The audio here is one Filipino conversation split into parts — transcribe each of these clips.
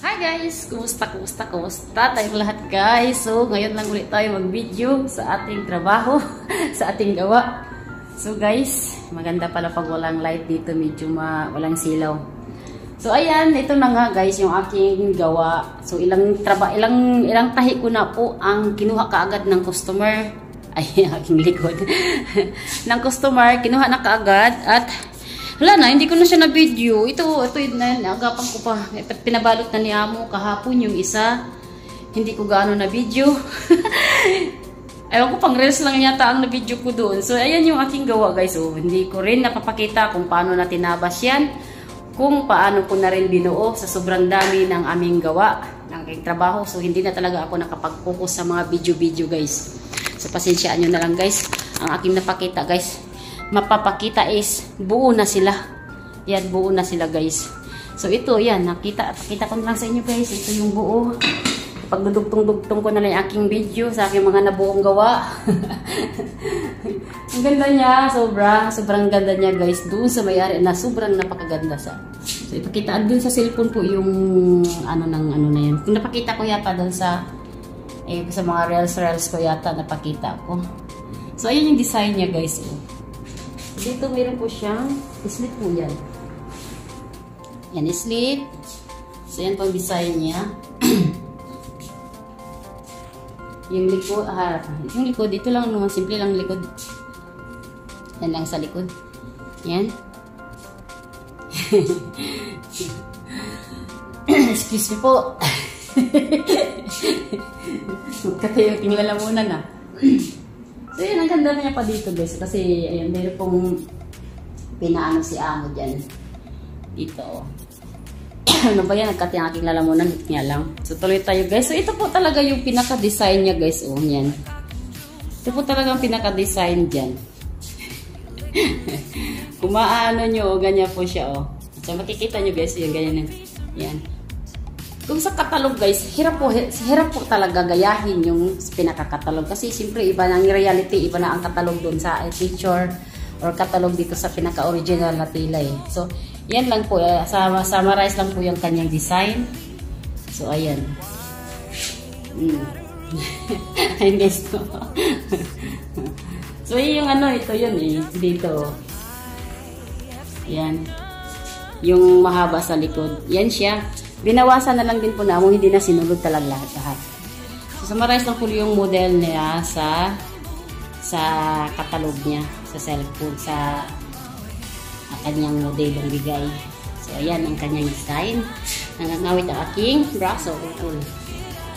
Hi guys! Kumusta tayong lahat guys? So, ngayon lang ulit tayo mag-video sa ating trabaho, sa ating gawa. So guys, maganda pala pag walang light dito, medyo walang silaw. So ayan, ito na nga guys yung aking gawa. So ilang tahi ko na po ang kinuha kaagad ng customer. Ay, aking likod. ng customer, kinuha na kaagad at wala na, hindi ko na siya na-video. Ito na, agapan ko pa. Pinabalot na ni Amo kahapon yung isa. Hindi ko gaano na-video. Ewan ko, pang reels lang yata ang na-video ko doon. So, ayan yung aking gawa, guys. Oh, hindi ko rin napapakita kung paano na tinabas yan. Kung paano ko na rin binuo sa sobrang dami ng aming gawa, ng aking trabaho. So, hindi na talaga ako nakapag-focus sa mga video-video, guys. So, pasensyaan nyo na lang, guys. Ang aking napakita, guys. Mapapakita is buo na sila. Yan, buo na sila guys. So ito, yan, pakita ko na lang sa inyo guys. Ito yung buo. Pagdudugtong-dugtong ko na lang yung aking video sa aking mga nabuong gawa. Ang ganda niya, sobrang ganda niya guys. Doon sa may-ari na sobrang napakaganda sa. So ipakitaan dun sa cellphone po yung ano na yan. Kung napakita ko yata dun sa mga reels ko yata napakita ko. So ayun yung design niya guys. Dito meron po siyang slip po yan. Yan, slip. So, yan po ang design niya. yung likod, dito lang naman, simple lang likod. Yan lang sa likod. Yan. Excuse me po. Magkatayo, tingnan lang muna na. So yun, ang ganda niya pa dito guys. Kasi ayun, meron pong pinaano si Amo dyan. Dito. Ano ba yan? Nagkat yung aking lalamunan. Hit nga lang. So tuloy tayo guys. So ito po talaga yung pinaka-design niya guys. Oh, yan. Ito po talaga ang pinaka-design dyan. Kung maano nyo, ganyan po siya. Oh. So makikita nyo guys. Yung ganyan. Yan. Kung sa katalog guys, hirap po talaga gayahin yung pinaka-katalog. Kasi siyempre iba na ang reality, iba na ang katalog doon sa picture or katalog dito sa pinaka-original na tela eh. So, yan lang po. Summarize lang po yung kanyang design. So, ayan. Ayun guys po. So, yung ito yun eh. Dito. Yan. Yung mahaba sa likod. Yan siya. Binawasan na lang din po na hindi na sinulog talaga lahat. So, summarize lang po yung model niya sa katalog niya, sa cellphone, sa kanyang model yung bigay. So, ayan ang kanyang design. Nangangawit ang aking braso.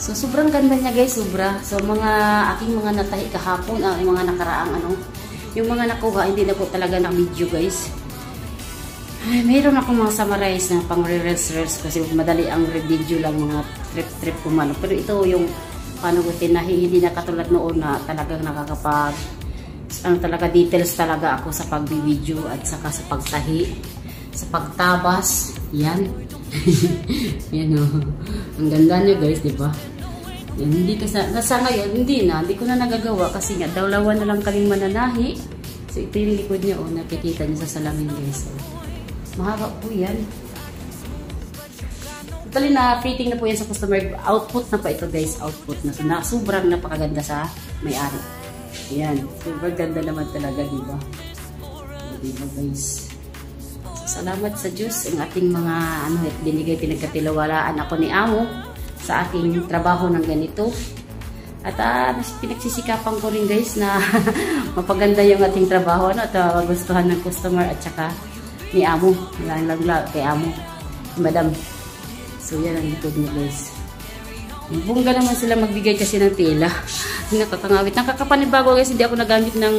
So, sobrang ganda niya guys, sobra. So, aking mga natahi kahapon, yung mga nakaraang yung mga nakuha, hindi na po talaga na video guys. Ay, mayroon akong mga summarize na pang reels kasi madali ang video lang, mga trip kumano. Pero ito yung paano ko tinahi, hindi na katulad noon na talagang talaga details talaga ako sa pag-video at saka sa pagtahi, sa pagtabas. Yan. Yan o. Ang ganda niya guys, di ba? Yan, hindi sa ngayon, hindi ko na nagagawa kasi nga dalawa na lang kaming mananahi. So ito yung likod niya o, nakikita niyo sa salamin guys. Mahaba po yan. Totally na fitting na po yan sa customer. Output na pa ito guys. Output na. Sobrang napakaganda sa may-ari. Ayan. Sobrang ganda naman talaga, diba? Diba guys? So, salamat sa Diyos. Ang ating mga binigay, pinagkatilawalaan ako ni Amo sa aking trabaho ng ganito. At pinagsisikapan ko rin guys na mapaganda yung ating trabaho at magustuhan ng customer at saka ni Amo, lang kay Amo, Madam. So yan ang likod niya guys. Bungga naman sila magbigay kasi ng tela. Nakakangawit. Nakakapanibago guys, hindi ako nagamit ng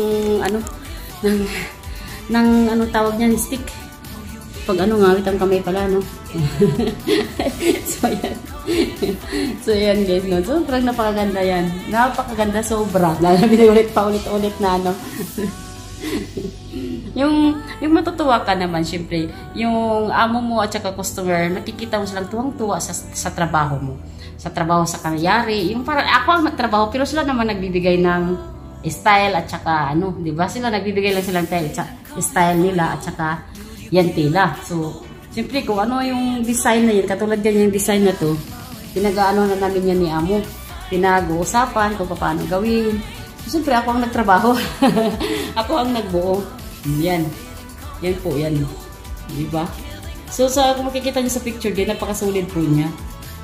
tawag niyan, stick. Pag ngawit ang kamay pala, no? So yan. So yan guys, no? Sobrang napakaganda yan. Napakaganda, sobra. Ulit na, no? Yung matutuwa ka naman, syempre, yung amo mo at saka customer, nakikita mo silang tuwang-tuwa sa trabaho mo. Sa trabaho sa kanyari. Yung parang ako ang magtrabaho, pero sila naman nagbibigay ng style at saka di ba? Sila nagbibigay lang silang style nila at saka yan tela. So, Siyempre, kung ano yung design na yun, katulad yan yung design na to, pinag-ano na namin yan ni Amo. Pinag-uusapan kung paano gawin. Siyempre, ako ang nagtrabaho. Ako ang nagbuo. Yan. Yan po, yan. Diba? So, kung makikita niyo sa picture, din napakasulit po niya.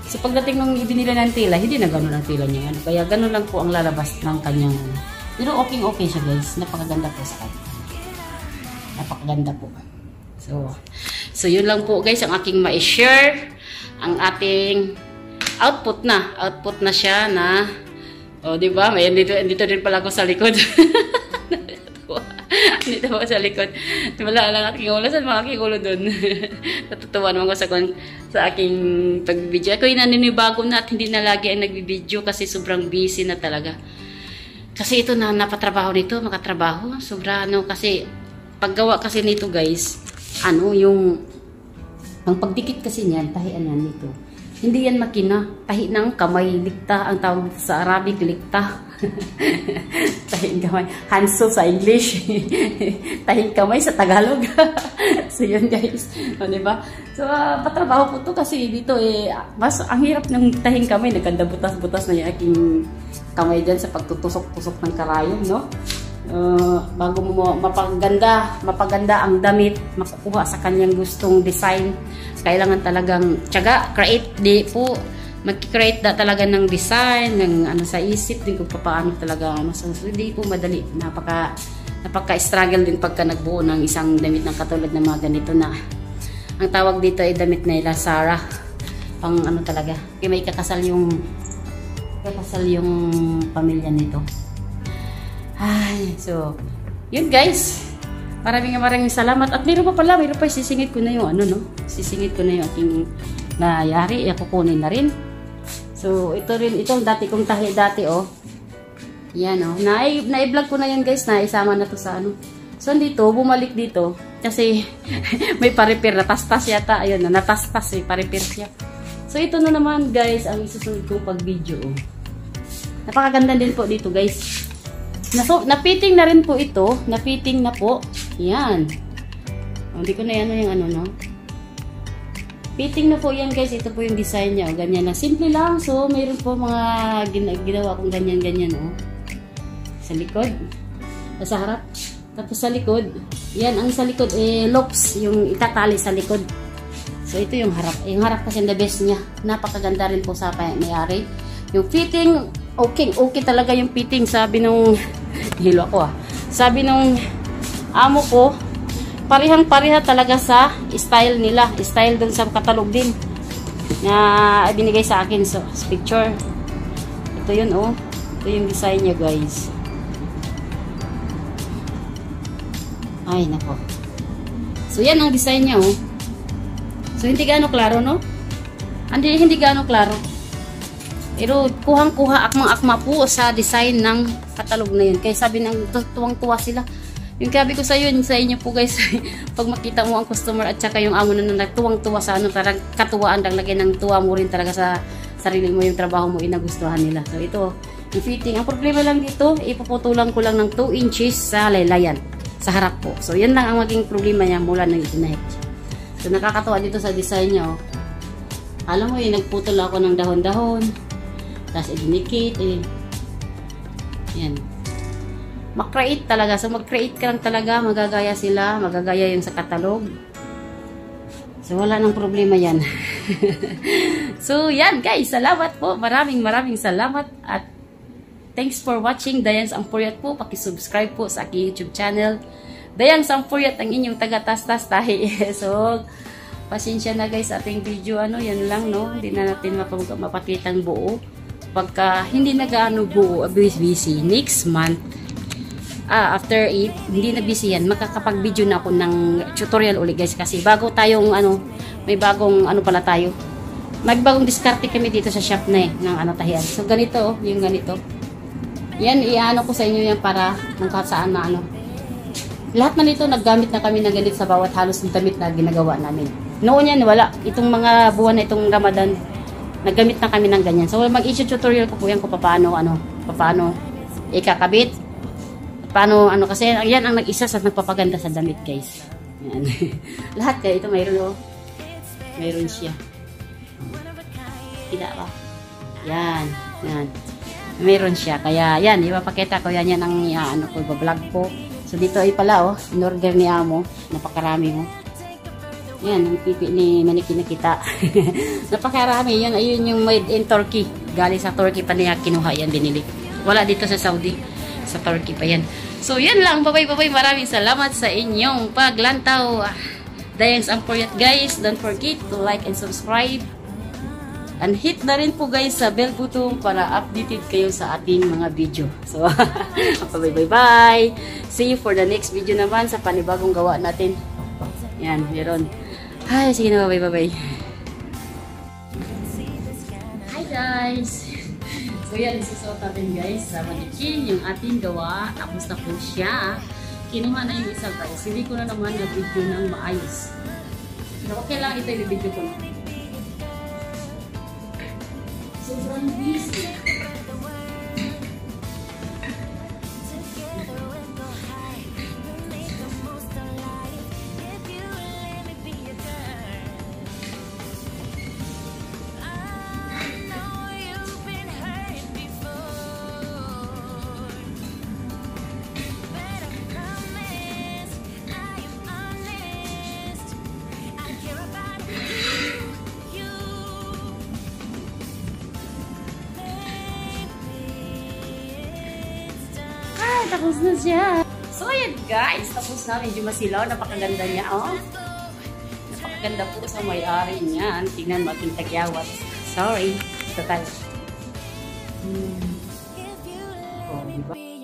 So, pagdating nung ibinila ng tela, hindi na gano'n ang tela niya. Kaya gano'n lang po ang lalabas ng kanyang. Pero okay siya, guys. Napakaganda po sa kanya. Napakaganda po. So yun lang po, guys, ang aking ma-share. Ang ating output na siya na, diba? May dito din pala ako sa likod. Dito ako sa likod. Wala lang aking ulo. Saan mga aking ulo dun? Natutuwa naman ko sa aking pag-video. Ako yung naninibago na at hindi na lagi ang nagbibideo kasi sobrang busy na talaga. Kasi ito na napatrabaho nito, makatrabaho. Sobra kasi paggawa kasi nito, guys, yung ang pagdikit kasi niyan, tahian yan nito. Hindi yan makina, tahi ng kamay, likta ang tawag sa Arabic, likta. Tahi ng kamay, hanso sa English. Tahi ng kamay sa Tagalog. So yun, guys, diba? So patrabaho po to kasi dito mas ang hirap ng tahing kamay, nagkanda butas-butas na yung aking kamay dyan sa pagtutusok-tusok ng karayom, no? Bago mo mapaganda ang damit, makukuha sa kanyang gustong design, kailangan talagang tiyaga, create, di po mag-create talaga ng design, ng sa isip din kung paano talaga, so hindi po madali, napaka-struggle din pagka nagbuo ng isang damit ng katulad ng mga ganito na, ang tawag dito ay damit na Sarah, pang talaga, kaya may kakasal yung pamilya nito. Ay, so, yun, guys. Maraming salamat. At meron pa sisingit ko na yung sisingit ko na yung aking nayari. Kukunin na rin. So, itong dati kong tahi dati, Yan, na-vlog ko na yan, guys, na isama na to sa So, bumalik dito. Kasi, may pa-repair. Natastas yata. Ayun, natastas pa-repair siya. So, ito na naman, guys, ang isusunod kong pag-video, Napakaganda din po dito, guys. Napiting na rin po ito. Napiting na po. Yan. Hindi ko na yan yung Fitting na po yan, guys. Ito po yung design niya. Ganyan na. Simple lang. So, mayroon po mga ginawa kong ganyan-ganyan. Sa likod. Sa harap. Tapos sa likod. Yan. Ang sa likod, loops. Yung itatali sa likod. So, ito yung harap. Yung harap kasi the best niya. Napakaganda rin po sa may-ari. Yung fitting, okay talaga yung fitting. Sabi nung hilo ako sabi nung amo ko, parihang-pariha talaga sa style nila. Style dun sa katalog din na binigay sa akin sa picture. Ito yun, ito yung design niya, guys. Ay, nako. So, yan ang design niya, So, hindi gaano klaro, no? Hindi gaano klaro. Pero kuhang-kuha, akmang-akma po sa design ng katalog na yun. Kaya sabi ng tuwang-tuwa sila. Yung sabi ko sa inyo po, guys, pag makita mo ang customer at saka yung amo na tuwang-tuwa sa parang katuwaan, lagyan ng tuwa mo rin talaga sa sarili mo, yung trabaho mo, inagustuhan nila. So ito, yung fitting. Ang problema lang dito, ipuputulan ko lang ng 2 inches sa laylayan, sa harap po. So yan lang ang maging problema niya mula nang itinahit. So nakakatuwa dito sa design niya, Alam mo nagputol ako ng dahon-dahon. Tapos i-dinikit, Yan. Mag-create talaga. So, mag-create ka lang talaga. Magagaya sila. Magagaya yung sa katalog. So, wala nang problema yan. So, yan guys. Salamat po. Maraming salamat. At thanks for watching. Dayan Sampuriat po. Paki-subscribe po sa aking YouTube channel. Dayan Sampuriat ang inyong taga-tas-tas tahi. So, pasensya na guys ating video. Yan lang, no? Hindi na natin mapakitang buo. Pagka hindi na gaano buo, busy, next month, after it, hindi na busy yan, makakapag-video na ako ng tutorial ulit, guys, kasi bago tayong, may bagong, pala tayo, may bagong diskarte kami dito sa shop na ng tahian. So, ganito, yung ganito. Yan, ko sa inyo yan para nang kahit saan na, lahat na nito, naggamit na kami ng ganito sa bawat halos ng damit na ginagawa namin. Noon yan, wala. Itong mga buwan na itong Ramadan, naggamit na kami ng ganyan. So, mag-issue tutorial ko po yan kung paano ikakabit. Paano, kasi yan ang nag-isa sa nagpapaganda sa damit, guys. Yan. Lahat kayo, ito mayroon, Mayroon siya. Kita ba? Yan. Yan. Mayroon siya. Kaya yan, ipapakita ko yan ang ano ko, vlog ko. So dito ay pala oh, in-order ni Amo. Napakarami mo. Yan, ang pipi ni Maniki na kita. Napakarami. Yan, ayun yung made in Turkey. Galing sa Turkey pa niya kinuha yan, binili. Wala dito sa Saudi. Sa Turkey pa yan. So yan lang. Bye-bye. Maraming salamat sa inyong paglantaw. Dayang Ampuriat guys. Don't forget to like and subscribe. And hit na rin po guys sa bell button para updated kayo sa ating mga video. So, bye-bye. See you for the next video naman sa panibagong gawa natin. Yan, meron. Ay, sige na, bye-bye. Hi guys! So yan, isusuot natin guys sa manikin yung ating gawa. Tapos na po siya. Kinuha na yung isa guys. Hindi ko na naman na-video ng maayos. Pero okay lang, ito yung video ko na. Sobrang busy. Tapos na siya. So, ayan guys. Tapos na. Medyo masilaw. Napakaganda niya. Oh. Napakaganda po sa may-ari niyan. Tingnan mo ating tagyawat. Sorry. Ito tayo. Oh, diba?